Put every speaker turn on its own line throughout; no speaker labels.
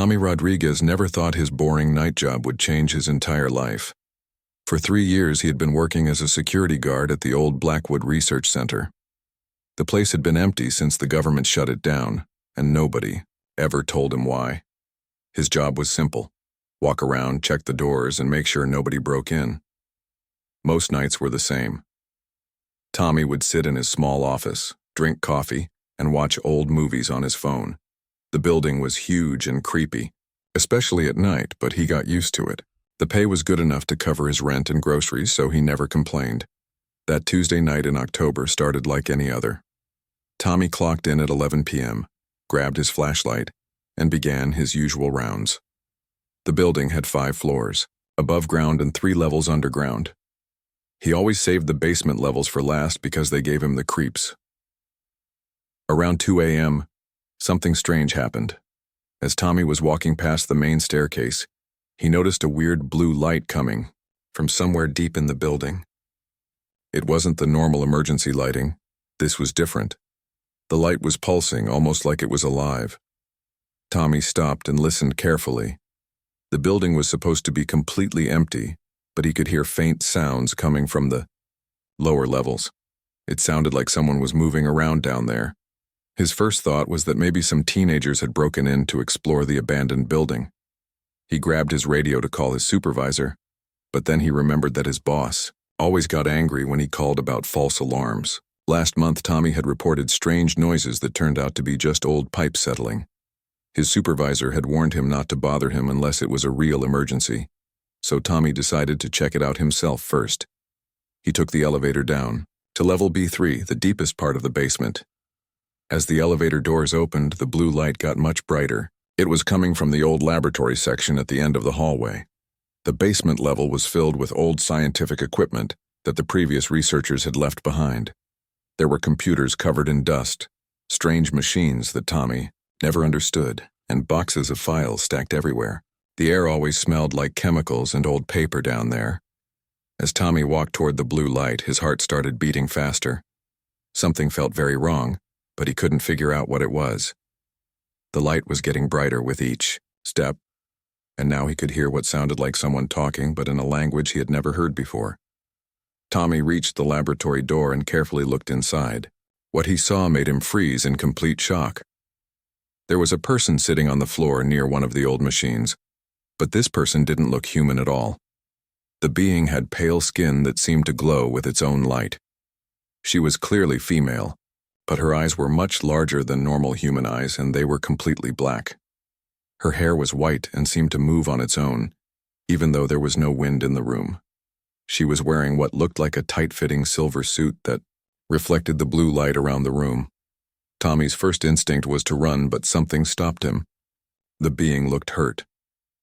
Tommy Rodriguez never thought his boring night job would change his entire life. For 3 years he had been working as a security guard at the old Blackwood Research Center. The place had been empty since the government shut it down, and nobody ever told him why. His job was simple: walk around, check the doors, and make sure nobody broke in. Most nights were the same. Tommy would sit in his small office, drink coffee, and watch old movies on his phone. The building was huge and creepy, especially at night, but he got used to it. The pay was good enough to cover his rent and groceries, so he never complained. That Tuesday night in October started like any other. Tommy clocked in at 11 p.m., grabbed his flashlight, and began his usual rounds. The building had 5 floors, above ground and 3 levels underground. He always saved the basement levels for last because they gave him the creeps. Around 2 a.m., something strange happened. As Tommy was walking past the main staircase, he noticed a weird blue light coming from somewhere deep in the building. It wasn't the normal emergency lighting. This was different. The light was pulsing, almost like it was alive. Tommy stopped and listened carefully. The building was supposed to be completely empty, but he could hear faint sounds coming from the lower levels. It sounded like someone was moving around down there. His first thought was that maybe some teenagers had broken in to explore the abandoned building. He grabbed his radio to call his supervisor, but then he remembered that his boss always got angry when he called about false alarms. Last month, Tommy had reported strange noises that turned out to be just old pipes settling. His supervisor had warned him not to bother him unless it was a real emergency, so Tommy decided to check it out himself first. He took the elevator down to level B3, the deepest part of the basement. As the elevator doors opened, the blue light got much brighter. It was coming from the old laboratory section at the end of the hallway. The basement level was filled with old scientific equipment that the previous researchers had left behind. There were computers covered in dust, strange machines that Tommy never understood, and boxes of files stacked everywhere. The air always smelled like chemicals and old paper down there. As Tommy walked toward the blue light, his heart started beating faster. Something felt very wrong, but he couldn't figure out what it was. The light was getting brighter with each step, and now he could hear what sounded like someone talking, but in a language he had never heard before. Tommy reached the laboratory door and carefully looked inside. What he saw made him freeze in complete shock. There was a person sitting on the floor near one of the old machines, but this person didn't look human at all. The being had pale skin that seemed to glow with its own light. She was clearly female, but her eyes were much larger than normal human eyes, and they were completely black. Her hair was white and seemed to move on its own, even though there was no wind in the room. She was wearing what looked like a tight-fitting silver suit that reflected the blue light around the room. Tommy's first instinct was to run, but something stopped him. The being looked hurt.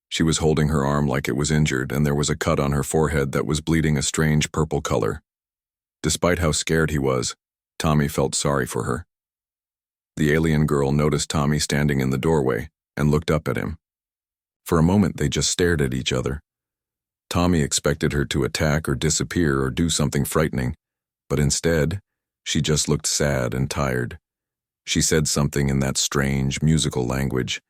She was holding her arm like it was injured, and there was a cut on her forehead that was bleeding a strange purple color. Despite how scared he was, Tommy felt sorry for her. The alien girl noticed Tommy standing in the doorway and looked up at him. For a moment, they just stared at each other. Tommy expected her to attack or disappear or do something frightening, but instead, she just looked sad and tired. She said something in that strange, musical language,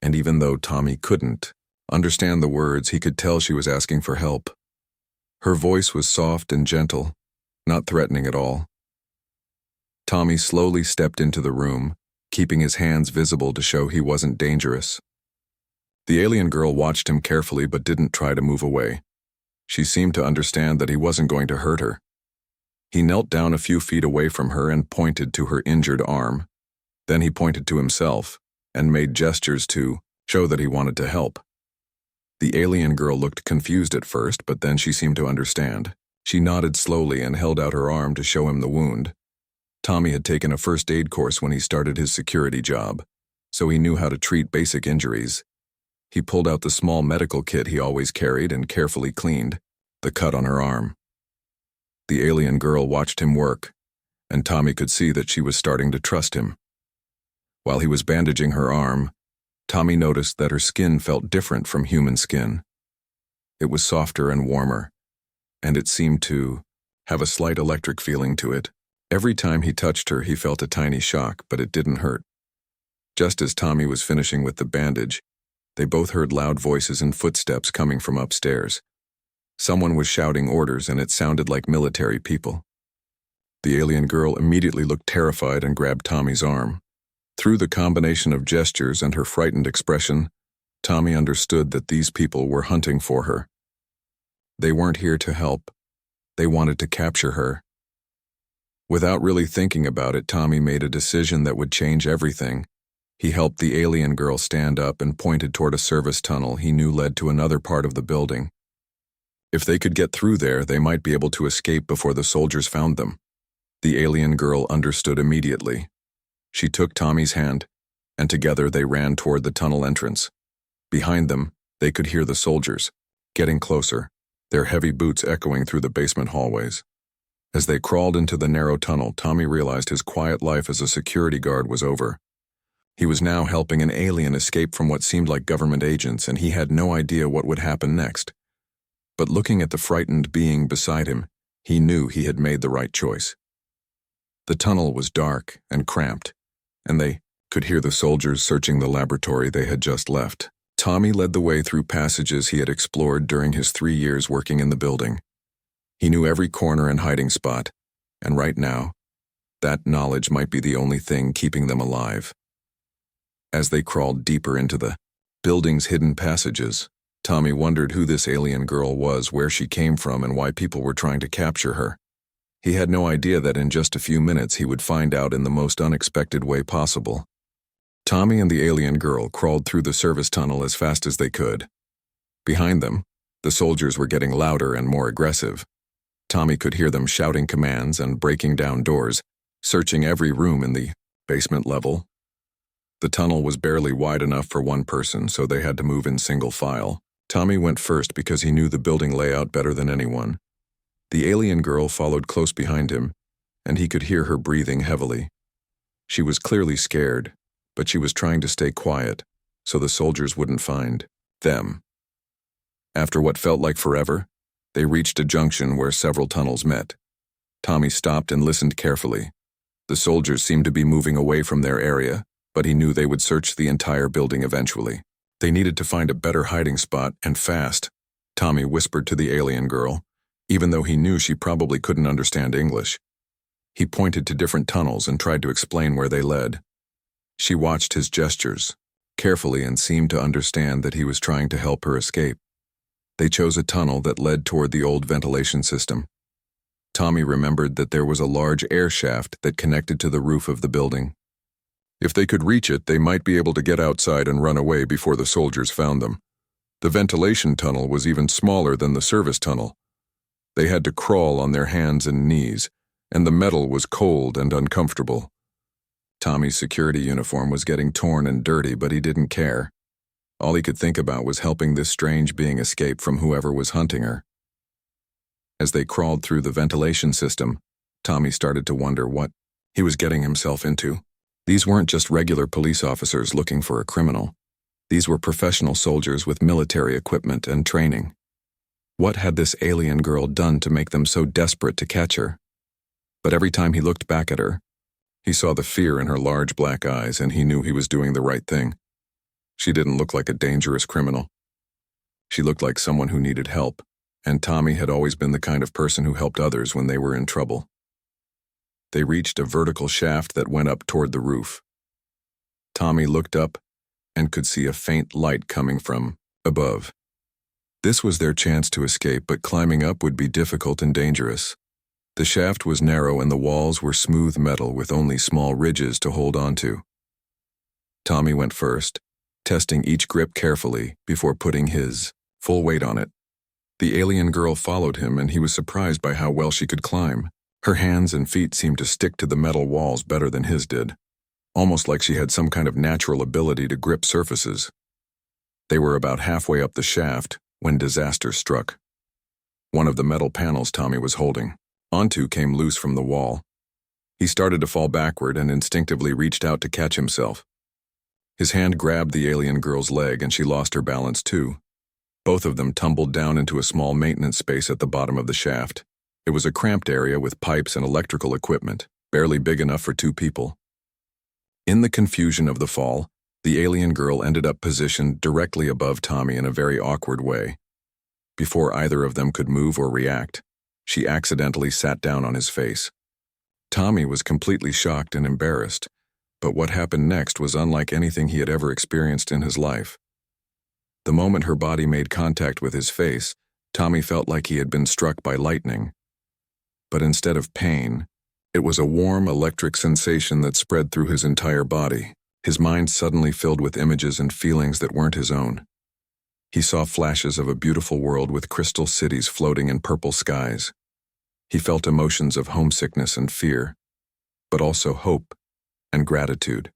and even though Tommy couldn't understand the words, he could tell she was asking for help. Her voice was soft and gentle, not threatening at all. Tommy slowly stepped into the room, keeping his hands visible to show he wasn't dangerous. The alien girl watched him carefully but didn't try to move away. She seemed to understand that he wasn't going to hurt her. He knelt down a few feet away from her and pointed to her injured arm. Then he pointed to himself and made gestures to show that he wanted to help. The alien girl looked confused at first, but then she seemed to understand. She nodded slowly and held out her arm to show him the wound. Tommy had taken a first aid course when he started his security job, so he knew how to treat basic injuries. He pulled out the small medical kit he always carried and carefully cleaned the cut on her arm. The alien girl watched him work, and Tommy could see that she was starting to trust him. While he was bandaging her arm, Tommy noticed that her skin felt different from human skin. It was softer and warmer, and it seemed to have a slight electric feeling to it. Every time he touched her, he felt a tiny shock, but it didn't hurt. Just as Tommy was finishing with the bandage, They both heard loud voices and footsteps coming from upstairs. Someone was shouting orders, and it sounded like military people. The alien girl immediately looked terrified and grabbed Tommy's arm. Through the combination of gestures and her frightened expression, Tommy understood that these people were hunting for her. They weren't here to help. They wanted to capture her. Without really thinking about it, Tommy made a decision that would change everything. He helped the alien girl stand up and pointed toward a service tunnel he knew led to another part of the building. If they could get through there, they might be able to escape before the soldiers found them. The alien girl understood immediately. She took Tommy's hand, and together they ran toward the tunnel entrance. Behind them, they could hear the soldiers, getting closer, their heavy boots echoing through the basement hallways. As they crawled into the narrow tunnel, Tommy realized his quiet life as a security guard was over. He was now helping an alien escape from what seemed like government agents, and he had no idea what would happen next. But looking at the frightened being beside him, he knew he had made the right choice. The tunnel was dark and cramped, and they could hear the soldiers searching the laboratory they had just left. Tommy led the way through passages he had explored during his 3 years working in the building. He knew every corner and hiding spot, and right now, that knowledge might be the only thing keeping them alive. As they crawled deeper into the building's hidden passages, Tommy wondered who this alien girl was, where she came from, and why people were trying to capture her. He had no idea that in just a few minutes he would find out in the most unexpected way possible. Tommy and the alien girl crawled through the service tunnel as fast as they could. Behind them, the soldiers were getting louder and more aggressive. Tommy could hear them shouting commands and breaking down doors, searching every room in the basement level. The tunnel was barely wide enough for one person, so they had to move in single file. Tommy went first because he knew the building layout better than anyone. The alien girl followed close behind him, and he could hear her breathing heavily. She was clearly scared, but she was trying to stay quiet so the soldiers wouldn't find them. After what felt like forever, they reached a junction where several tunnels met. Tommy stopped and listened carefully. The soldiers seemed to be moving away from their area, but he knew they would search the entire building eventually. They needed to find a better hiding spot, and fast, Tommy whispered to the alien girl, even though he knew she probably couldn't understand English. He pointed to different tunnels and tried to explain where they led. She watched his gestures carefully and seemed to understand that he was trying to help her escape. They chose a tunnel that led toward the old ventilation system. Tommy remembered that there was a large air shaft that connected to the roof of the building. If they could reach it, they might be able to get outside and run away before the soldiers found them. The ventilation tunnel was even smaller than the service tunnel. They had to crawl on their hands and knees, and the metal was cold and uncomfortable. Tommy's security uniform was getting torn and dirty, but he didn't care. All he could think about was helping this strange being escape from whoever was hunting her. As they crawled through the ventilation system, Tommy started to wonder what he was getting himself into. These weren't just regular police officers looking for a criminal. These were professional soldiers with military equipment and training. What had this alien girl done to make them so desperate to catch her? But every time he looked back at her, he saw the fear in her large black eyes, and he knew he was doing the right thing. She didn't look like a dangerous criminal. She looked like someone who needed help, and Tommy had always been the kind of person who helped others when they were in trouble. They reached a vertical shaft that went up toward the roof. Tommy looked up and could see a faint light coming from above. This was their chance to escape, but climbing up would be difficult and dangerous. The shaft was narrow and the walls were smooth metal with only small ridges to hold onto. Tommy went first, testing each grip carefully before putting his full weight on it. The alien girl followed him, and he was surprised by how well she could climb. Her hands and feet seemed to stick to the metal walls better than his did, almost like she had some kind of natural ability to grip surfaces. They were about halfway up the shaft when disaster struck. One of the metal panels Tommy was holding onto came loose from the wall. He started to fall backward and instinctively reached out to catch himself. His hand grabbed the alien girl's leg, and she lost her balance too. Both of them tumbled down into a small maintenance space at the bottom of the shaft. It was a cramped area with pipes and electrical equipment, barely big enough for 2 people. In the confusion of the fall, The alien girl ended up positioned directly above Tommy in a very awkward way. Before either of them could move or react, she accidentally sat down on his face. Tommy was completely shocked and embarrassed, but what happened next was unlike anything he had ever experienced in his life. The moment her body made contact with his face, Tommy felt like he had been struck by lightning. But instead of pain, it was a warm electric sensation that spread through his entire body. His mind suddenly filled with images and feelings that weren't his own. He saw flashes of a beautiful world with crystal cities floating in purple skies. He felt emotions of homesickness and fear, but also hope and gratitude.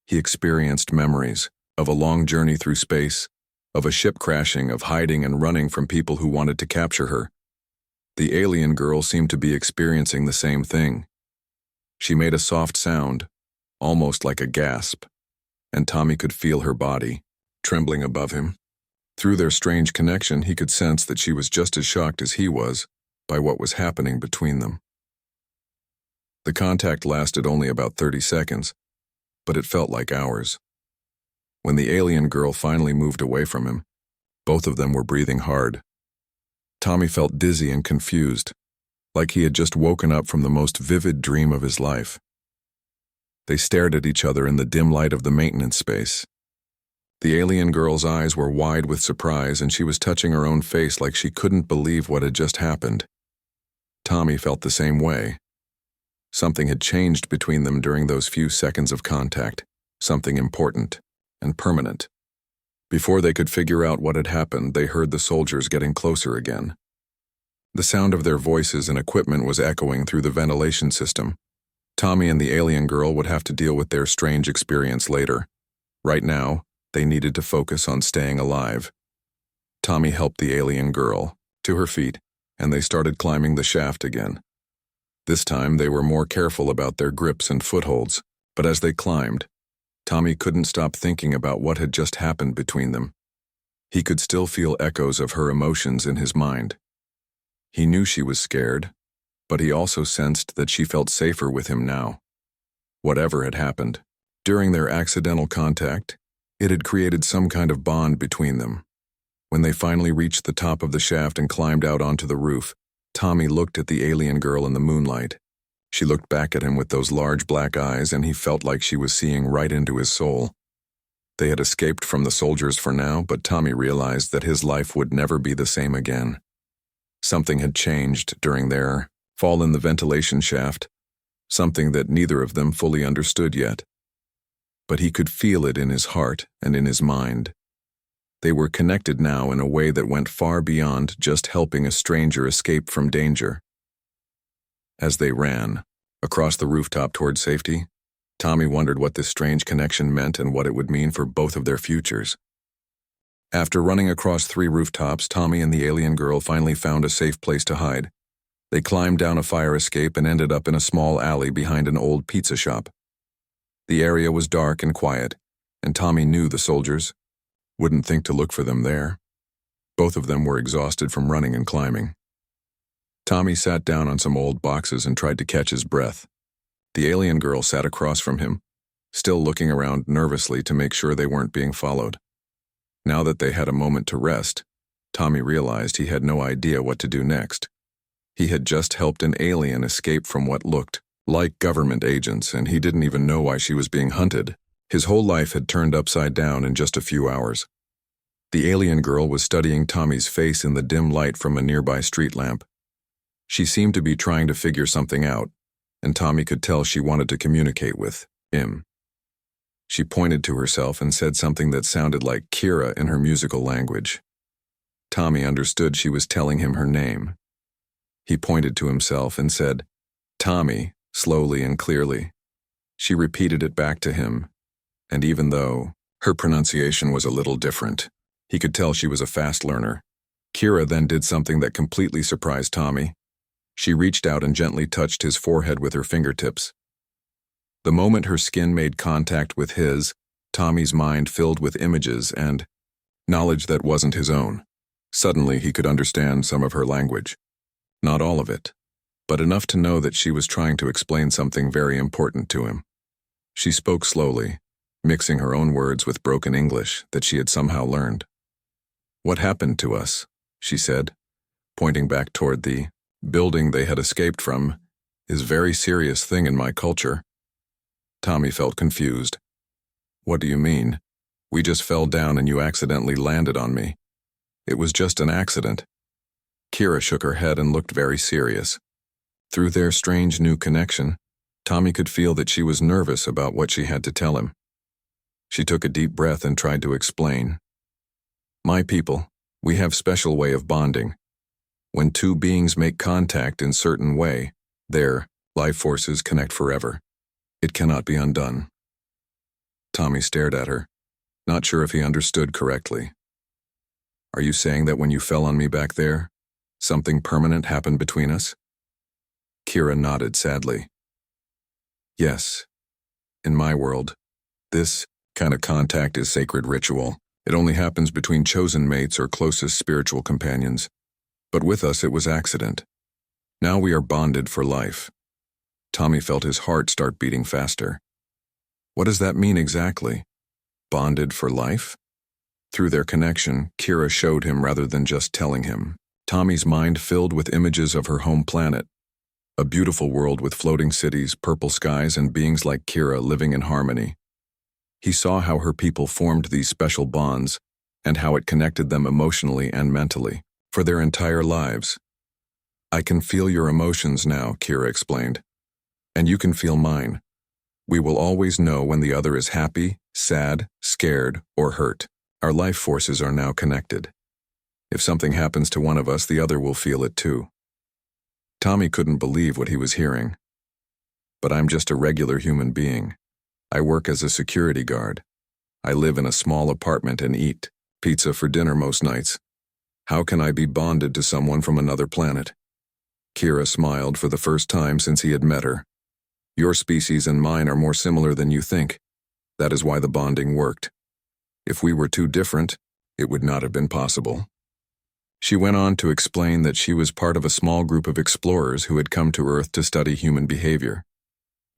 He experienced memories of a long journey through space, of a ship crashing, of hiding and running from people who wanted to capture her. The alien girl seemed to be experiencing the same thing. She made a soft sound, almost like a gasp, and Tommy could feel her body trembling above him. Through their strange connection, he could sense that she was just as shocked as he was by what was happening between them. The contact lasted only about 30 seconds, but it felt like hours. When the alien girl finally moved away from him, both of them were breathing hard. Tommy felt dizzy and confused, like he had just woken up from the most vivid dream of his life. They stared at each other in the dim light of the maintenance space. The alien girl's eyes were wide with surprise, and she was touching her own face like she couldn't believe what had just happened. Tommy felt the same way. Something had changed between them during those few seconds of contact, something important and permanent. Before they could figure out what had happened, they heard the soldiers getting closer again. The sound of their voices and equipment was echoing through the ventilation system. Tommy and the alien girl would have to deal with their strange experience later. Right now, they needed to focus on staying alive. Tommy helped the alien girl to her feet, and they started climbing the shaft again. This time, they were more careful about their grips and footholds, but as they climbed, Tommy couldn't stop thinking about what had just happened between them. He could still feel echoes of her emotions in his mind. He knew she was scared, but he also sensed that she felt safer with him now. Whatever had happened, during their accidental contact, it had created some kind of bond between them. When they finally reached the top of the shaft and climbed out onto the roof, Tommy looked at the alien girl in the moonlight. She looked back at him with those large black eyes, and he felt like she was seeing right into his soul. They had escaped from the soldiers for now, but Tommy realized that his life would never be the same again. Something had changed during their fall in the ventilation shaft, something that neither of them fully understood yet. But he could feel it in his heart and in his mind. They were connected now in a way that went far beyond just helping a stranger escape from danger. As they ran across the rooftop toward safety, Tommy wondered what this strange connection meant and what it would mean for both of their futures. After running across 3 rooftops, Tommy and the alien girl finally found a safe place to hide. They climbed down a fire escape and ended up in a small alley behind an old pizza shop. The area was dark and quiet, and Tommy knew the soldiers wouldn't think to look for them there. Both of them were exhausted from running and climbing. Tommy sat down on some old boxes and tried to catch his breath. The alien girl sat across from him, still looking around nervously to make sure they weren't being followed. Now that they had a moment to rest, Tommy realized he had no idea what to do next. He had just helped an alien escape from what looked like government agents, and he didn't even know why she was being hunted. His whole life had turned upside down in just a few hours. The alien girl was studying Tommy's face in the dim light from a nearby street lamp. She seemed to be trying to figure something out, and Tommy could tell she wanted to communicate with him. She pointed to herself and said something that sounded like Kira in her musical language. Tommy understood she was telling him her name. He pointed to himself and said, "Tommy," slowly and clearly. She repeated it back to him, and even though her pronunciation was a little different, he could tell she was a fast learner. Kira then did something that completely surprised Tommy. She reached out and gently touched his forehead with her fingertips. The moment her skin made contact with his, Tommy's mind filled with images and knowledge that wasn't his own. Suddenly, he could understand some of her language. Not all of it, but enough to know that she was trying to explain something very important to him. She spoke slowly, mixing her own words with broken English that she had somehow learned. "What happened to us?" she said, pointing back toward the building they had escaped from, "is a very serious thing in my culture." Tommy felt confused. "What do you mean? We just fell down and you accidentally landed on me. It was just an accident." Kira shook her head and looked very serious. Through their strange new connection, Tommy could feel that she was nervous about what she had to tell him. She took a deep breath and tried to explain. "My people, we have special way of bonding. When two beings make contact in certain way, their life forces connect forever. It cannot be undone." Tommy stared at her, not sure if he understood correctly. "Are you saying that when you fell on me back there, something permanent happened between us?" Kira nodded sadly. "Yes. In my world, this kind of contact is sacred ritual. It only happens between chosen mates or closest spiritual companions. But with us it was accident. Now we are bonded for life." Tommy felt his heart start beating faster. What does that mean exactly? Bonded for life? Through their connection, Kira showed him rather than just telling him. Tommy's mind filled with images of her home planet. A beautiful world with floating cities, purple skies, and beings like Kira living in harmony. He saw how her people formed these special bonds, and how it connected them emotionally and mentally, for their entire lives. "I can feel your emotions now," Kira explained. "And you can feel mine. We will always know when the other is happy, sad, scared, or hurt. Our life forces are now connected. If something happens to one of us, the other will feel it too." Tommy couldn't believe what he was hearing. "But I'm just a regular human being. I work as a security guard. I live in a small apartment and eat pizza for dinner most nights. How can I be bonded to someone from another planet?" Kira smiled for the first time since he had met her. "Your species and mine are more similar than you think. That is why the bonding worked. If we were too different, it would not have been possible." She went on to explain that she was part of a small group of explorers who had come to Earth to study human behavior.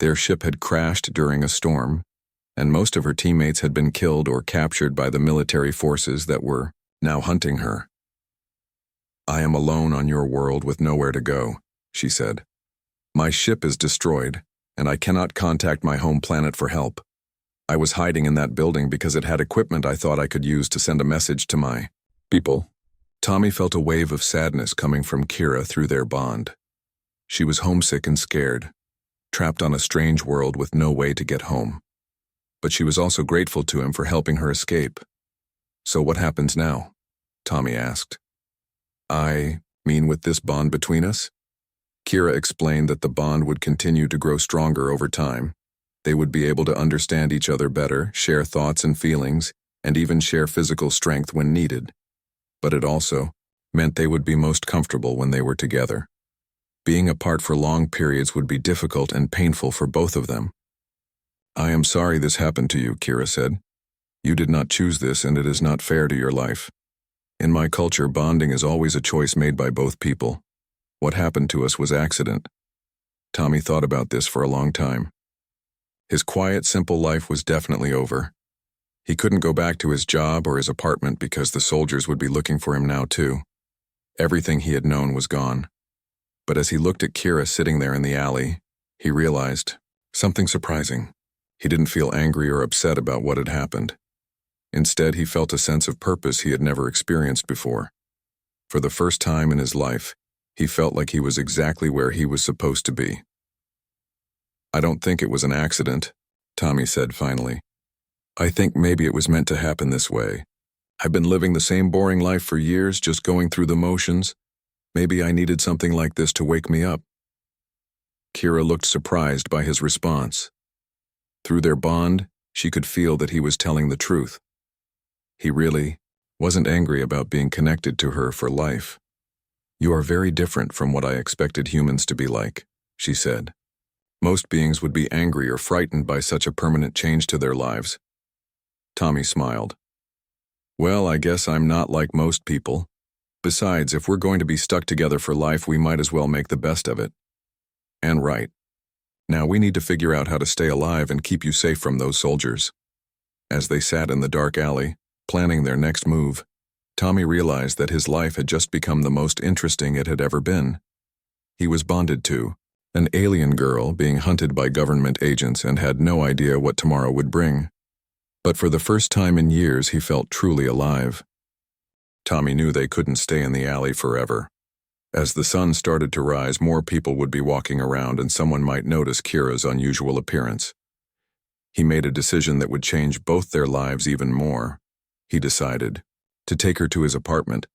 Their ship had crashed during a storm, and most of her teammates had been killed or captured by the military forces that were now hunting her. "I am alone on your world with nowhere to go," she said. "My ship is destroyed, and I cannot contact my home planet for help. I was hiding in that building because it had equipment I thought I could use to send a message to my people." Tommy felt a wave of sadness coming from Kira through their bond. She was homesick and scared, trapped on a strange world with no way to get home. But she was also grateful to him for helping her escape. "So what happens now?" Tommy asked. "I mean with this bond between us?" Kira explained that the bond would continue to grow stronger over time. They would be able to understand each other better, share thoughts and feelings, and even share physical strength when needed. But it also meant they would be most comfortable when they were together. Being apart for long periods would be difficult and painful for both of them. "I am sorry this happened to you," Kira said. "You did not choose this, and it is not fair to your life. In my culture, bonding is always a choice made by both people. What happened to us was accident." Tommy thought about this for a long time. His quiet, simple life was definitely over. He couldn't go back to his job or his apartment because the soldiers would be looking for him now too. Everything he had known was gone. But as he looked at Kira sitting there in the alley, he realized something surprising. He didn't feel angry or upset about what had happened. Instead, he felt a sense of purpose he had never experienced before. For the first time in his life, he felt like he was exactly where he was supposed to be. "I don't think it was an accident," Tommy said finally. "I think maybe it was meant to happen this way. I've been living the same boring life for years, just going through the motions. Maybe I needed something like this to wake me up." Kira looked surprised by his response. Through their bond, she could feel that he was telling the truth. He really wasn't angry about being connected to her for life. "You are very different from what I expected humans to be like," she said. "Most beings would be angry or frightened by such a permanent change to their lives." Tommy smiled. "Well, I guess I'm not like most people. Besides, if we're going to be stuck together for life, we might as well make the best of it." "And right. Now we need to figure out how to stay alive and keep you safe from those soldiers." As they sat in the dark alley, planning their next move, Tommy realized that his life had just become the most interesting it had ever been. He was bonded to an alien girl being hunted by government agents and had no idea what tomorrow would bring. But for the first time in years, he felt truly alive. Tommy knew they couldn't stay in the alley forever. As the sun started to rise, more people would be walking around and someone might notice Kira's unusual appearance. He made a decision that would change both their lives even more. He decided to take her to his apartment.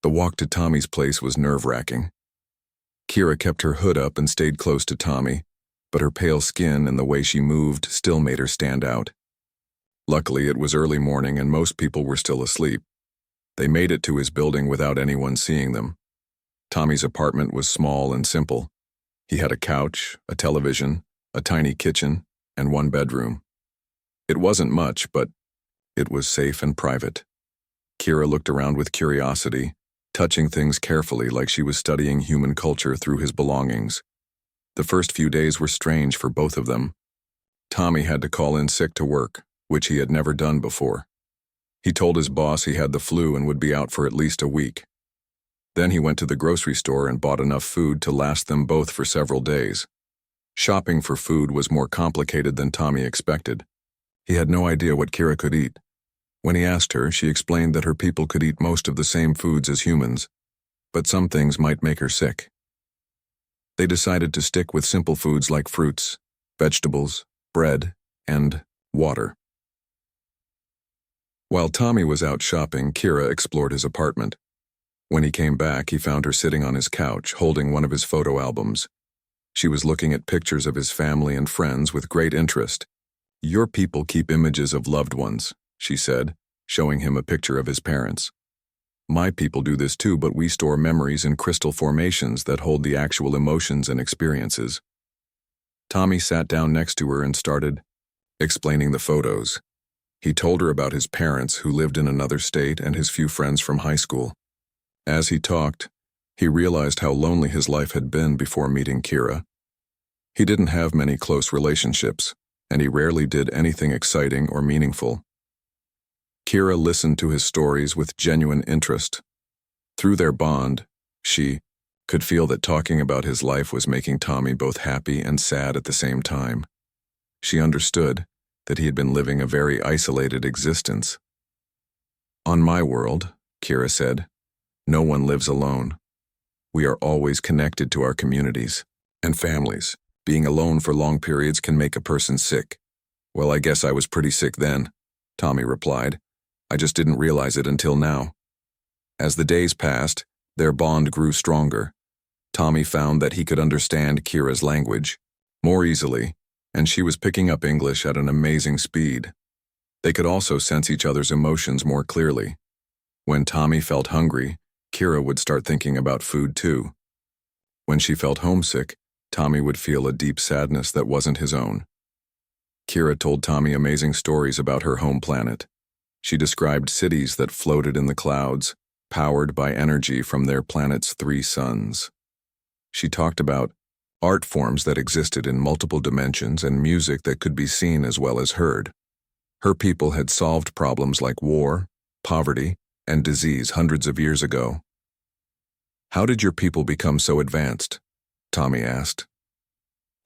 The walk to Tommy's place was nerve-wracking. Kira kept her hood up and stayed close to Tommy, but her pale skin and the way she moved still made her stand out. Luckily, it was early morning and most people were still asleep. They made it to his building without anyone seeing them. Tommy's apartment was small and simple. He had a couch, a television, a tiny kitchen, and one bedroom. It wasn't much, but it was safe and private. Kira looked around with curiosity, touching things carefully like she was studying human culture through his belongings. The first few days were strange for both of them. Tommy had to call in sick to work, which he had never done before. He told his boss he had the flu and would be out for at least a week. Then he went to the grocery store and bought enough food to last them both for several days. Shopping for food was more complicated than Tommy expected. He had no idea what Kira could eat. When he asked her, she explained that her people could eat most of the same foods as humans, but some things might make her sick. They decided to stick with simple foods like fruits, vegetables, bread, and water. While Tommy was out shopping, Kira explored his apartment. When he came back, he found her sitting on his couch, holding one of his photo albums. She was looking at pictures of his family and friends with great interest. "Your people keep images of loved ones," she said, showing him a picture of his parents. "My people do this too, but we store memories in crystal formations that hold the actual emotions and experiences." Tommy sat down next to her and started explaining the photos. He told her about his parents who lived in another state and his few friends from high school. As he talked, he realized how lonely his life had been before meeting Kira. He didn't have many close relationships, and he rarely did anything exciting or meaningful. Kira listened to his stories with genuine interest. Through their bond, she could feel that talking about his life was making Tommy both happy and sad at the same time. She understood that he had been living a very isolated existence. "On my world," Kira said, "no one lives alone. We are always connected to our communities and families. Being alone for long periods can make a person sick." "Well, I guess I was pretty sick then," Tommy replied. "I just didn't realize it until now." As the days passed, their bond grew stronger. Tommy found that he could understand Kira's language more easily, and she was picking up English at an amazing speed. They could also sense each other's emotions more clearly. When Tommy felt hungry, Kira would start thinking about food too. When she felt homesick, Tommy would feel a deep sadness that wasn't his own. Kira told Tommy amazing stories about her home planet. She described cities that floated in the clouds, powered by energy from their planet's 3 suns. She talked about art forms that existed in multiple dimensions and music that could be seen as well as heard. Her people had solved problems like war, poverty, and disease hundreds of years ago. "How did your people become so advanced?" Tommy asked.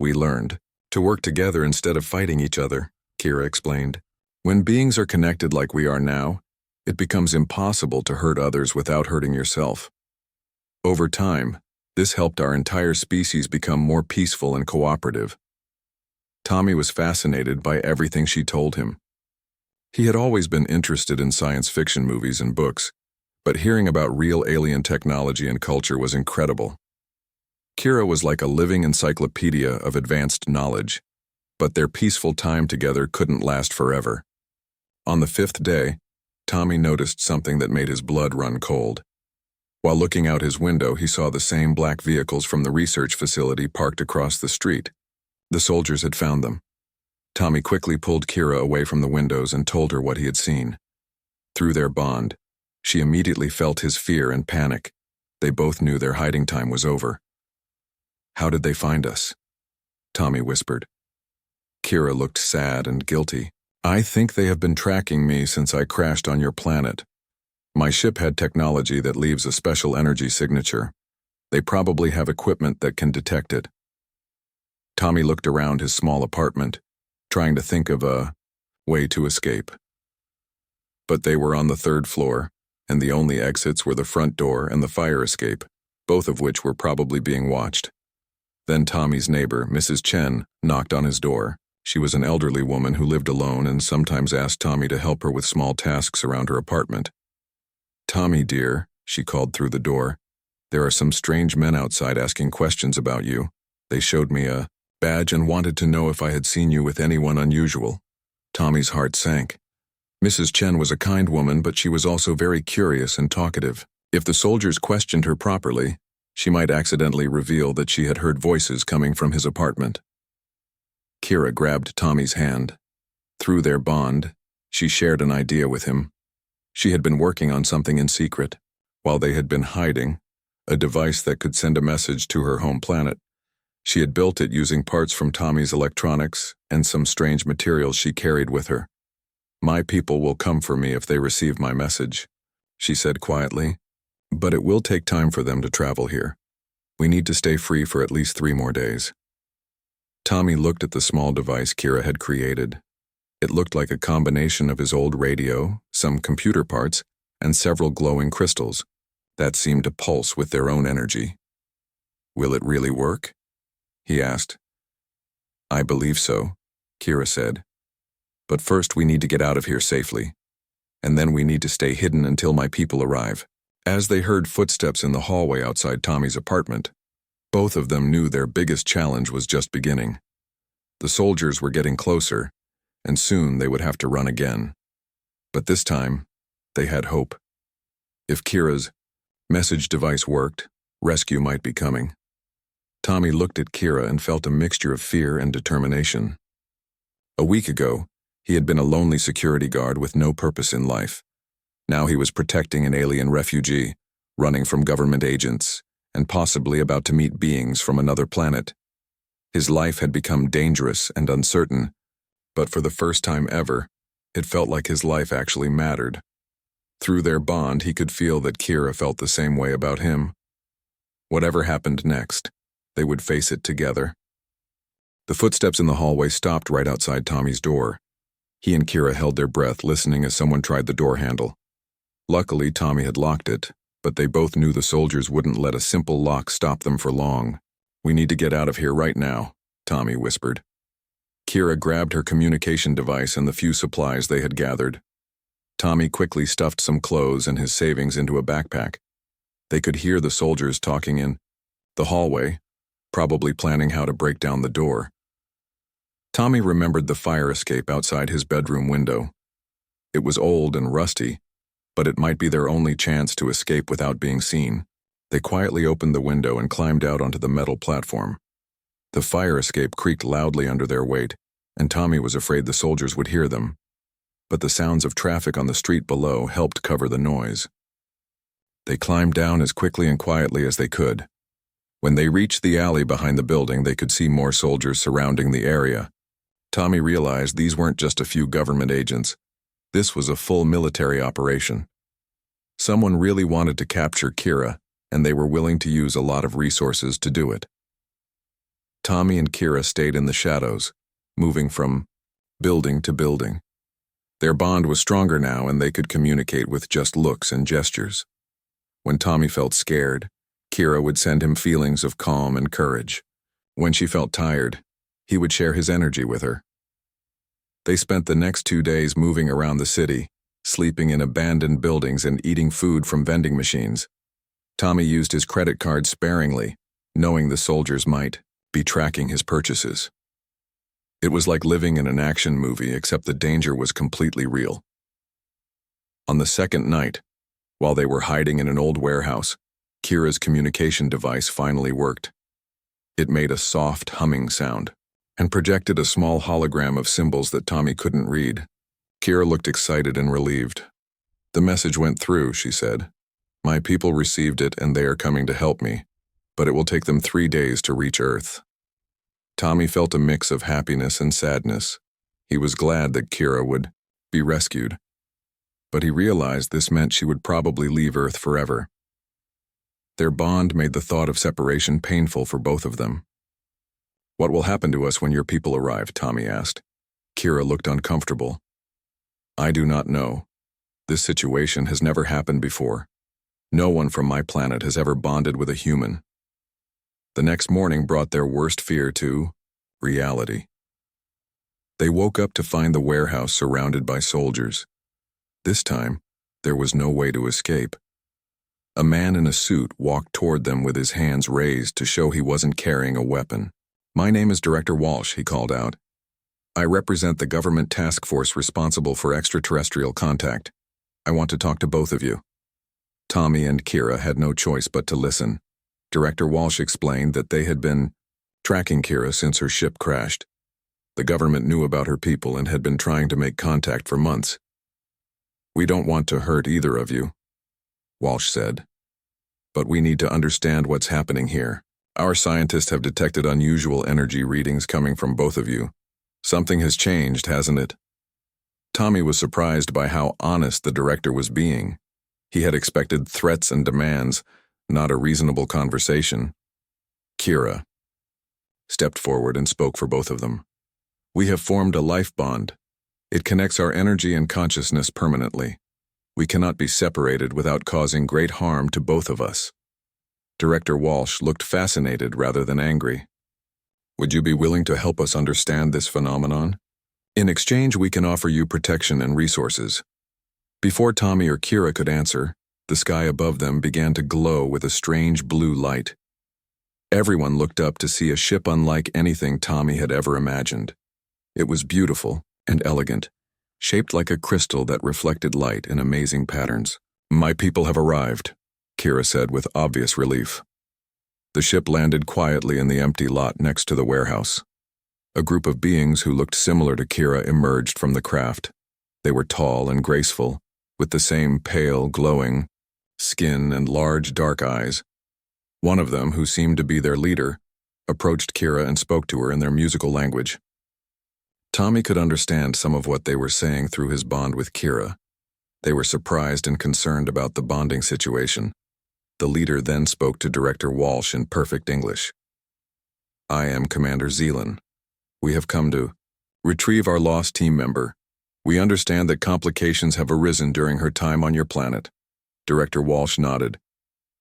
"We learned to work together instead of fighting each other," Kira explained. "When beings are connected like we are now, it becomes impossible to hurt others without hurting yourself. Over time, this helped our entire species become more peaceful and cooperative." Tommy was fascinated by everything she told him. He had always been interested in science fiction movies and books, but hearing about real alien technology and culture was incredible. Kira was like a living encyclopedia of advanced knowledge, but their peaceful time together couldn't last forever. On the 5th day, Tommy noticed something that made his blood run cold. While looking out his window, he saw the same black vehicles from the research facility parked across the street. The soldiers had found them. Tommy quickly pulled Kira away from the windows and told her what he had seen. Through their bond, she immediately felt his fear and panic. They both knew their hiding time was over. "How did they find us?" Tommy whispered. Kira looked sad and guilty. I think they have been tracking me since I crashed on your planet. My ship had technology that leaves a special energy signature. They probably have equipment that can detect it. Tommy looked around his small apartment, trying to think of a way to escape. But they were on the 3rd floor, and the only exits were the front door and the fire escape, both of which were probably being watched. Then Tommy's neighbor, Mrs. Chen, knocked on his door. She was an elderly woman who lived alone and sometimes asked Tommy to help her with small tasks around her apartment. "Tommy, dear," she called through the door, "there are some strange men outside asking questions about you. They showed me a badge and wanted to know if I had seen you with anyone unusual." Tommy's heart sank. Mrs. Chen was a kind woman, but she was also very curious and talkative. If the soldiers questioned her properly, she might accidentally reveal that she had heard voices coming from his apartment. Kira grabbed Tommy's hand. Through their bond, she shared an idea with him. She had been working on something in secret, while they had been hiding, a device that could send a message to her home planet. She had built it using parts from Tommy's electronics and some strange materials she carried with her. "My people will come for me if they receive my message," she said quietly, "but it will take time for them to travel here. We need to stay free for at least 3 more days." Tommy looked at the small device Kira had created. It looked like a combination of his old radio, some computer parts, and several glowing crystals that seemed to pulse with their own energy. "Will it really work?" he asked. "I believe so," Kira said. "But first we need to get out of here safely, and then we need to stay hidden until my people arrive." As they heard footsteps in the hallway outside Tommy's apartment, both of them knew their biggest challenge was just beginning. The soldiers were getting closer, and soon they would have to run again. But this time, they had hope. If Kira's message device worked, rescue might be coming. Tommy looked at Kira and felt a mixture of fear and determination. A week ago, he had been a lonely security guard with no purpose in life. Now he was protecting an alien refugee, running from government agents, and possibly about to meet beings from another planet. His life had become dangerous and uncertain, but for the first time ever, it felt like his life actually mattered. Through their bond, he could feel that Kira felt the same way about him. Whatever happened next, they would face it together. The footsteps in the hallway stopped right outside Tommy's door. He and Kira held their breath, listening as someone tried the door handle. Luckily, Tommy had locked it, but they both knew the soldiers wouldn't let a simple lock stop them for long. "We need to get out of here right now," Tommy whispered. Kira grabbed her communication device and the few supplies they had gathered. Tommy quickly stuffed some clothes and his savings into a backpack. They could hear the soldiers talking in the hallway, probably planning how to break down the door. Tommy remembered the fire escape outside his bedroom window. It was old and rusty, but it might be their only chance to escape without being seen. They quietly opened the window and climbed out onto the metal platform. The fire escape creaked loudly under their weight, and Tommy was afraid the soldiers would hear them. But the sounds of traffic on the street below helped cover the noise. They climbed down as quickly and quietly as they could. When they reached the alley behind the building, they could see more soldiers surrounding the area. Tommy realized these weren't just a few government agents. This was a full military operation. Someone really wanted to capture Kira, and they were willing to use a lot of resources to do it. Tommy and Kira stayed in the shadows, moving from building to building. Their bond was stronger now, and they could communicate with just looks and gestures. When Tommy felt scared, Kira would send him feelings of calm and courage. When she felt tired, he would share his energy with her. They spent the next 2 days moving around the city, sleeping in abandoned buildings and eating food from vending machines. Tommy used his credit card sparingly, knowing the soldiers might be tracking his purchases. It was like living in an action movie, except the danger was completely real. On the second night, while they were hiding in an old warehouse, Kira's communication device finally worked. It made a soft humming sound and projected a small hologram of symbols that Tommy couldn't read. Kira looked excited and relieved. "The message went through," she said. "My people received it and they are coming to help me, but it will take them 3 days to reach Earth." Tommy felt a mix of happiness and sadness. He was glad that Kira would be rescued, but he realized this meant she would probably leave Earth forever. Their bond made the thought of separation painful for both of them. "What will happen to us when your people arrive?" Tommy asked. Kira looked uncomfortable. "I do not know. This situation has never happened before. No one from my planet has ever bonded with a human." The next morning brought their worst fear to reality. They woke up to find the warehouse surrounded by soldiers. This time, there was no way to escape. A man in a suit walked toward them with his hands raised to show he wasn't carrying a weapon. "My name is Director Walsh," he called out. "I represent the government task force responsible for extraterrestrial contact. I want to talk to both of you." Tommy and Kira had no choice but to listen. Director Walsh explained that they had been tracking Kira since her ship crashed. The government knew about her people and had been trying to make contact for months. "We don't want to hurt either of you," Walsh said, "but we need to understand what's happening here. Our scientists have detected unusual energy readings coming from both of you. Something has changed, hasn't it?" Tommy was surprised by how honest the director was being. He had expected threats and demands, not a reasonable conversation. Kira stepped forward and spoke for both of them. "We have formed a life bond. It connects our energy and consciousness permanently. We cannot be separated without causing great harm to both of us." Director Walsh looked fascinated rather than angry. "Would you be willing to help us understand this phenomenon? In exchange, we can offer you protection and resources." Before Tommy or Kira could answer, the sky above them began to glow with a strange blue light. Everyone looked up to see a ship unlike anything Tommy had ever imagined. It was beautiful and elegant, shaped like a crystal that reflected light in amazing patterns. "My people have arrived," Kira said with obvious relief. The ship landed quietly in the empty lot next to the warehouse. A group of beings who looked similar to Kira emerged from the craft. They were tall and graceful, with the same pale, glowing skin and large, dark eyes. One of them, who seemed to be their leader, approached Kira and spoke to her in their musical language. Tommy could understand some of what they were saying through his bond with Kira. They were surprised and concerned about the bonding situation. The leader then spoke to Director Walsh in perfect English. "I am Commander Zeelan. We have come to retrieve our lost team member. We understand that complications have arisen during her time on your planet." Director Walsh nodded.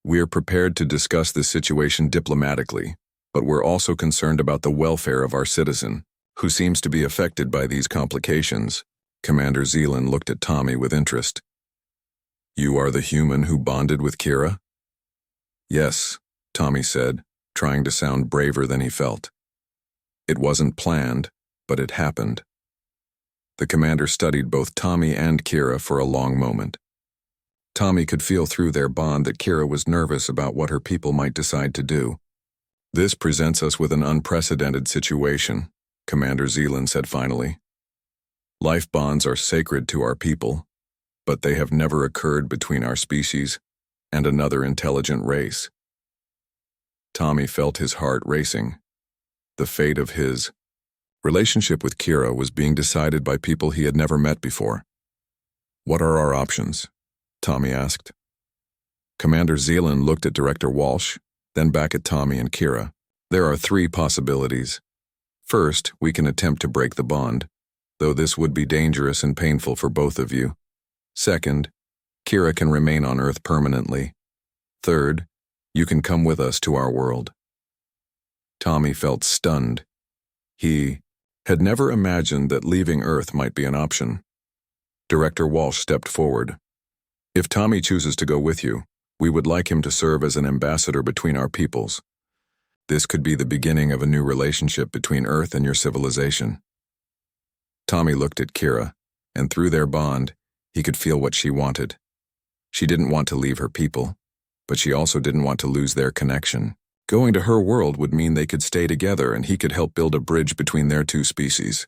"We are prepared to discuss this situation diplomatically, but we're also concerned about the welfare of our citizen, who seems to be affected by these complications." Commander Zeelan looked at Tommy with interest. "You are the human who bonded with Kira?" "Yes," Tommy said, trying to sound braver than he felt. "It wasn't planned, but it happened." The commander studied both Tommy and Kira for a long moment. Tommy could feel through their bond that Kira was nervous about what her people might decide to do. "This presents us with an unprecedented situation," Commander Zeelan said finally. "Life bonds are sacred to our people, but they have never occurred between our species and another intelligent race." Tommy felt his heart racing. The fate of his relationship with Kira was being decided by people he had never met before. "What are our options?" Tommy asked. Commander Zeelan looked at Director Walsh, then back at Tommy and Kira. "There are 3 possibilities. First, we can attempt to break the bond, though this would be dangerous and painful for both of you. Second, Kira can remain on Earth permanently. Third, you can come with us to our world." Tommy felt stunned. He had never imagined that leaving Earth might be an option. Director Walsh stepped forward. "If Tommy chooses to go with you, we would like him to serve as an ambassador between our peoples. This could be the beginning of a new relationship between Earth and your civilization." Tommy looked at Kira, and through their bond, he could feel what she wanted. She didn't want to leave her people, but she also didn't want to lose their connection. Going to her world would mean they could stay together and he could help build a bridge between their 2 species.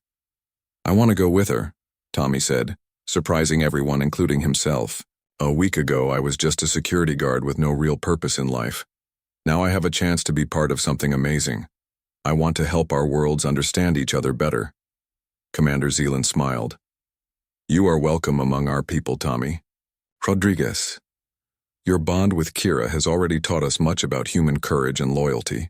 "I want to go with her," Tommy said, surprising everyone, including himself. "A week ago, I was just a security guard with no real purpose in life. Now I have a chance to be part of something amazing. I want to help our worlds understand each other better." Commander Zealand smiled. You are welcome among our people, Tommy. Rodriguez, your bond with Kira has already taught us much about human courage and loyalty.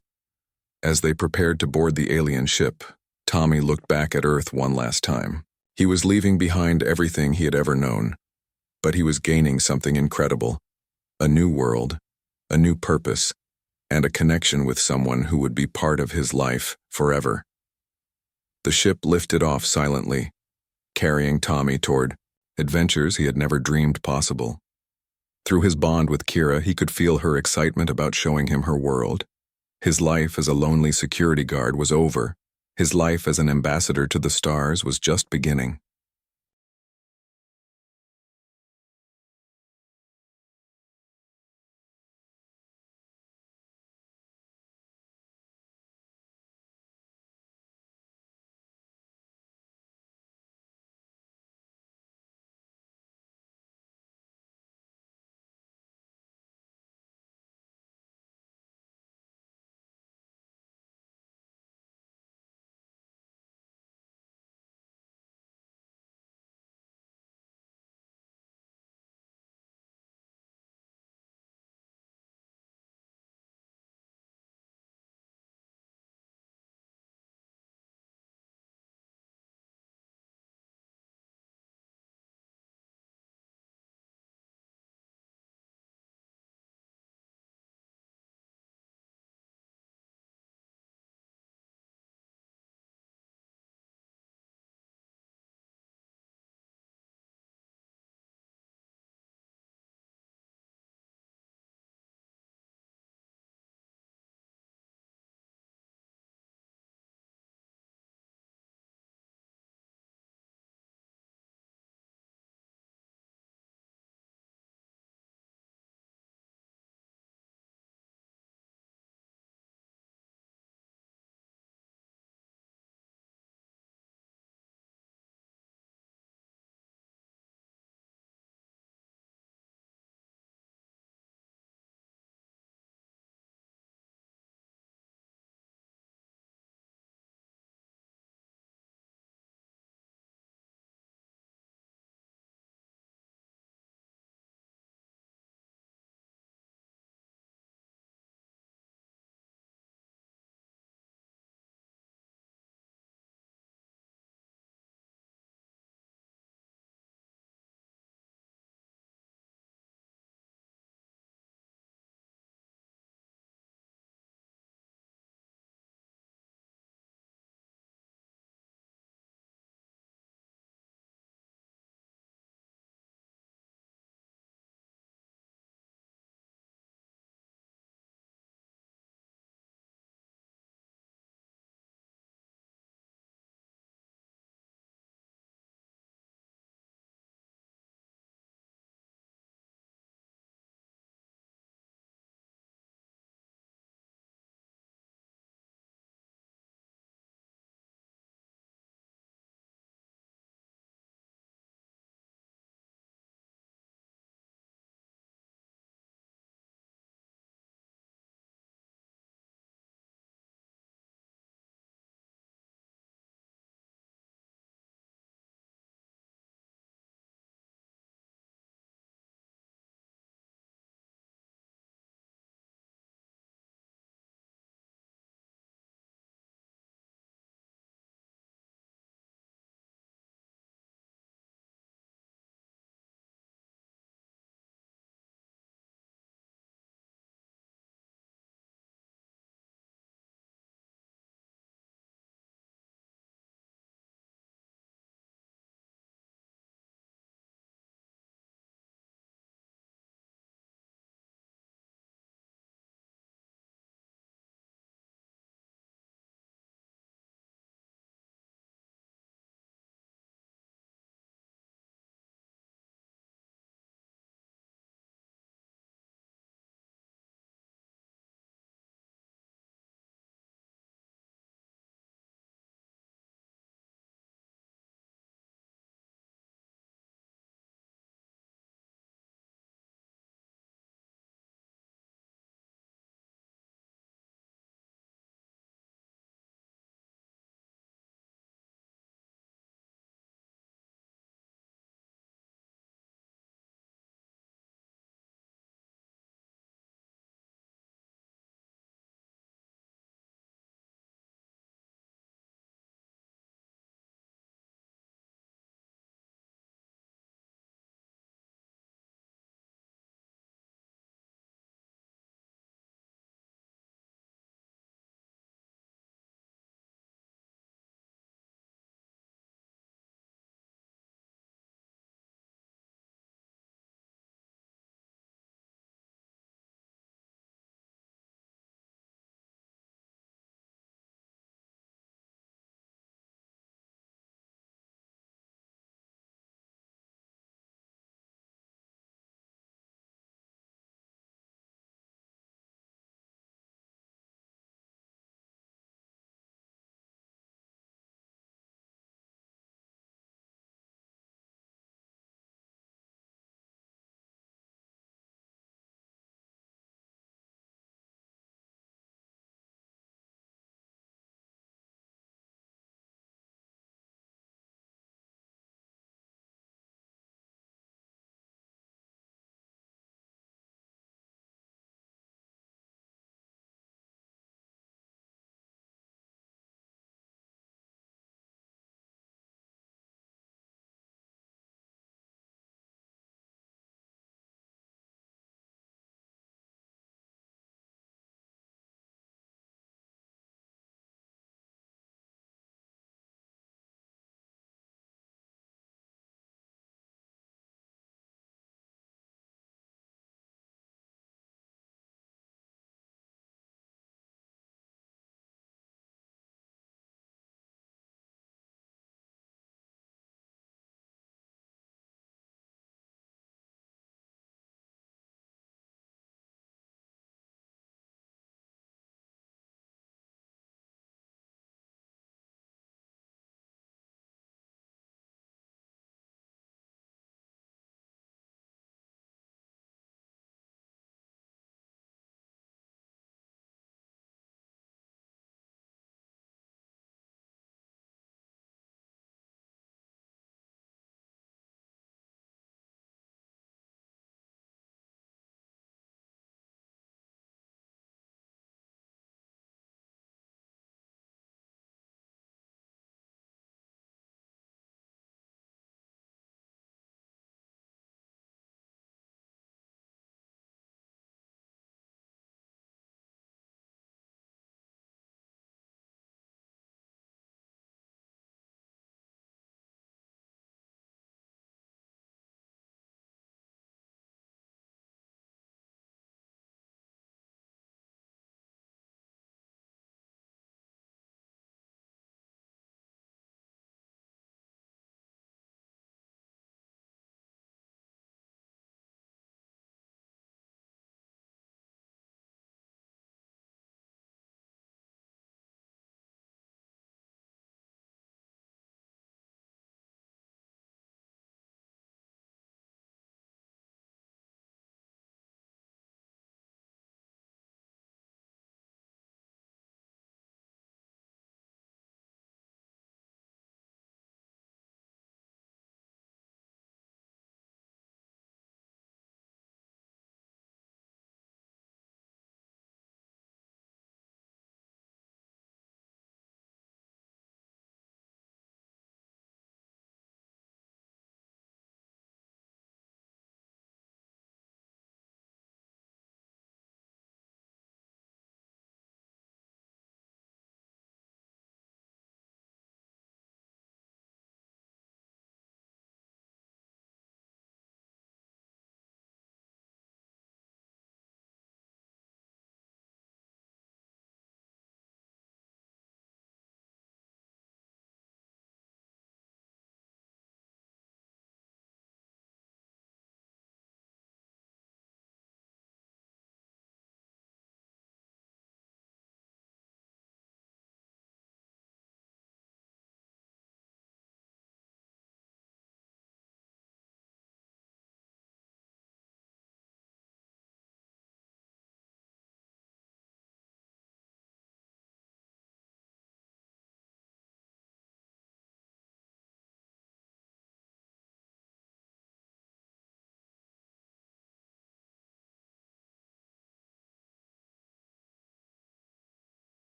As they prepared to board the alien ship, Tommy looked back at Earth one last time. He was leaving behind everything he had ever known, but he was gaining something incredible. A new world, a new purpose, and a connection with someone who would be part of his life forever. The ship lifted off silently, carrying Tommy toward adventures he had never dreamed possible. Through his bond with Kira, he could feel her excitement about showing him her world. His life as a lonely security guard was over. His life as an ambassador to the stars was just beginning.